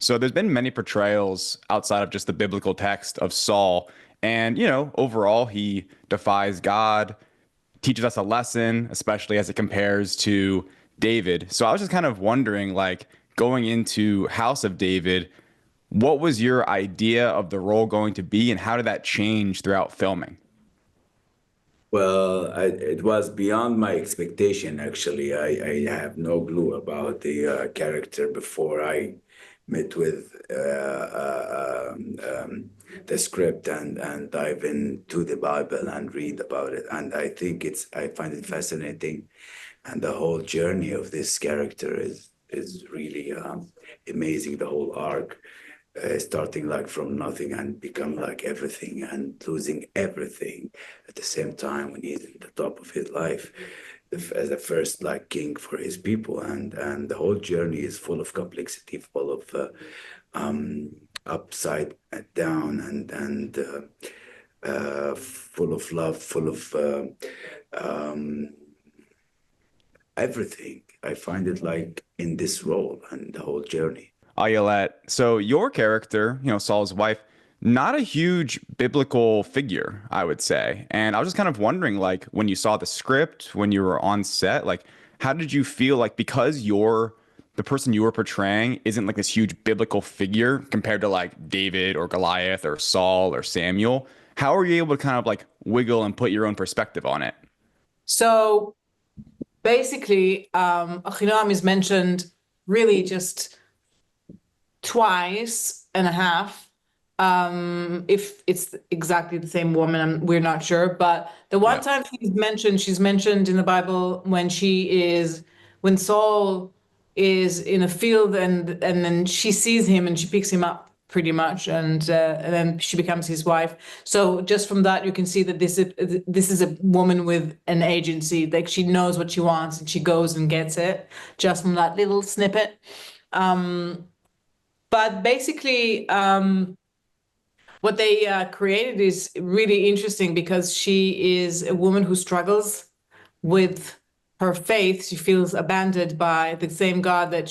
So there's been many portrayals outside of just the biblical text of Saul. And, overall, he defies God, teaches us a lesson, especially as it compares to David. So I was just kind of wondering, like, going into House of David, what was your idea of the role going to be, and how did that change throughout filming? Well, it was beyond my expectation, actually. I have no clue about the character before I met with the script and dive into the Bible and read about it. And I find it fascinating. And the whole journey of this character is really amazing, the whole arc. Starting like from nothing and become like everything and losing everything at the same time when he's in the top of his life as the first like king for his people, and the whole journey is full of complexity, full of upside and down, and full of love, full of um, everything. I find it like in this role and the whole journey. Ayelet, so your character, Saul's wife, not a huge biblical figure, I would say. And I was just kind of wondering, like, when you saw the script, when you were on set, like, how did you feel like because the person you were portraying isn't like this huge biblical figure compared to like David or Goliath or Saul or Samuel, how are you able to kind of like wiggle and put your own perspective on it? So basically, Ahinoam is mentioned really just twice and a half. If it's exactly the same woman, we're not sure. But the one Yeah. time she's mentioned in the Bible when Saul is in a field and then she sees him and she picks him up pretty much, and then she becomes his wife. So just from that, you can see that this is a woman with an agency. Like she knows what she wants and she goes and gets it. Just from that little snippet. But basically, what they created is really interesting because she is a woman who struggles with her faith. She feels abandoned by the same God that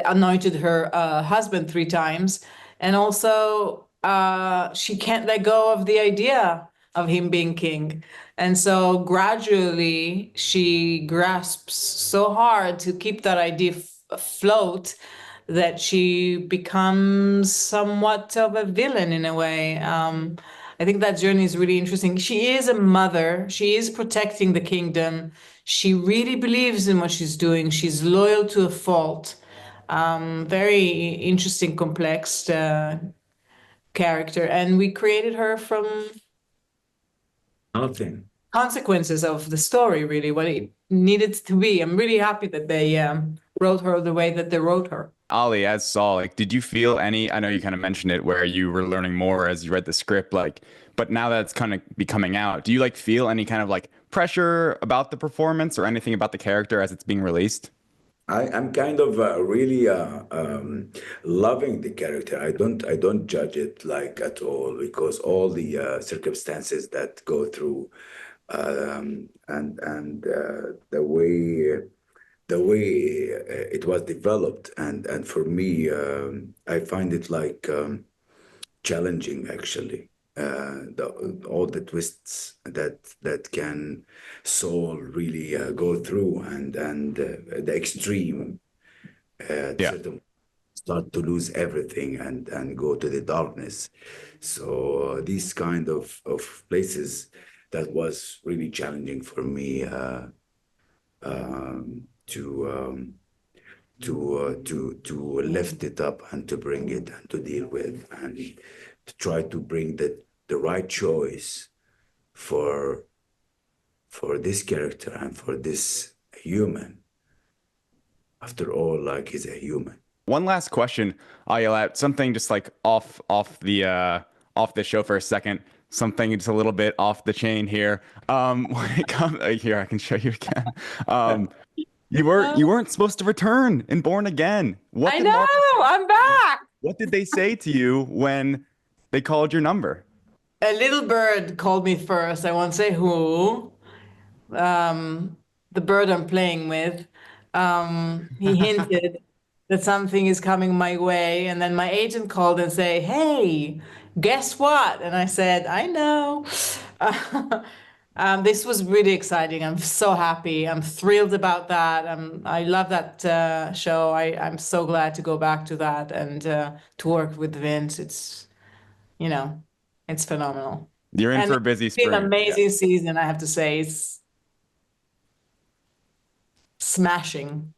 anointed her husband 3 times. And also, she can't let go of the idea of him being king. And so gradually, she grasps so hard to keep that idea afloat that she becomes somewhat of a villain in a way. I think that journey is really interesting. She is a mother. She is protecting the kingdom. She really believes in what she's doing. She's loyal to a fault. Very interesting, complex character. And we created her from Nothing. consequences of the story, really, what it needed to be. I'm really happy that they wrote her the way that they wrote her. Ali, as Saul, like, did you feel any, I know you kind of mentioned it where you were learning more as you read the script, like, but now that it's kind of be coming out, do you like feel any kind of like pressure about the performance or anything about the character as it's being released? I'm kind of really loving the character. I don't judge it like at all because all the circumstances that go through and the way it was developed and for me I find it like challenging actually. All the twists that can Saul really go through and the extreme at Yeah. certain start to lose everything and go to the darkness. So these kind of places that was really challenging for me to lift it up and to bring it and to deal with and to try to bring the right choice for this character and for this human. After all, like he's a human. One last question, Ayelet, something just like off the show for a second, something just a little bit off the chain here. When it comes here, I can show you again. Um, you weren't supposed to return in Born Again. I know, I'm back. What did they say to you when they called your number? A little bird called me first. I won't say who. The bird I'm playing with. He hinted that something is coming my way. And then my agent called and say, "Hey, guess what?" And I said, "I know." This was really exciting. I'm so happy. I'm thrilled about that. I love that show. I'm so glad to go back to that and to work with Vince. You know, it's phenomenal. You're in And for a busy it's been an spring. Yeah. amazing season, I have to say. It's smashing.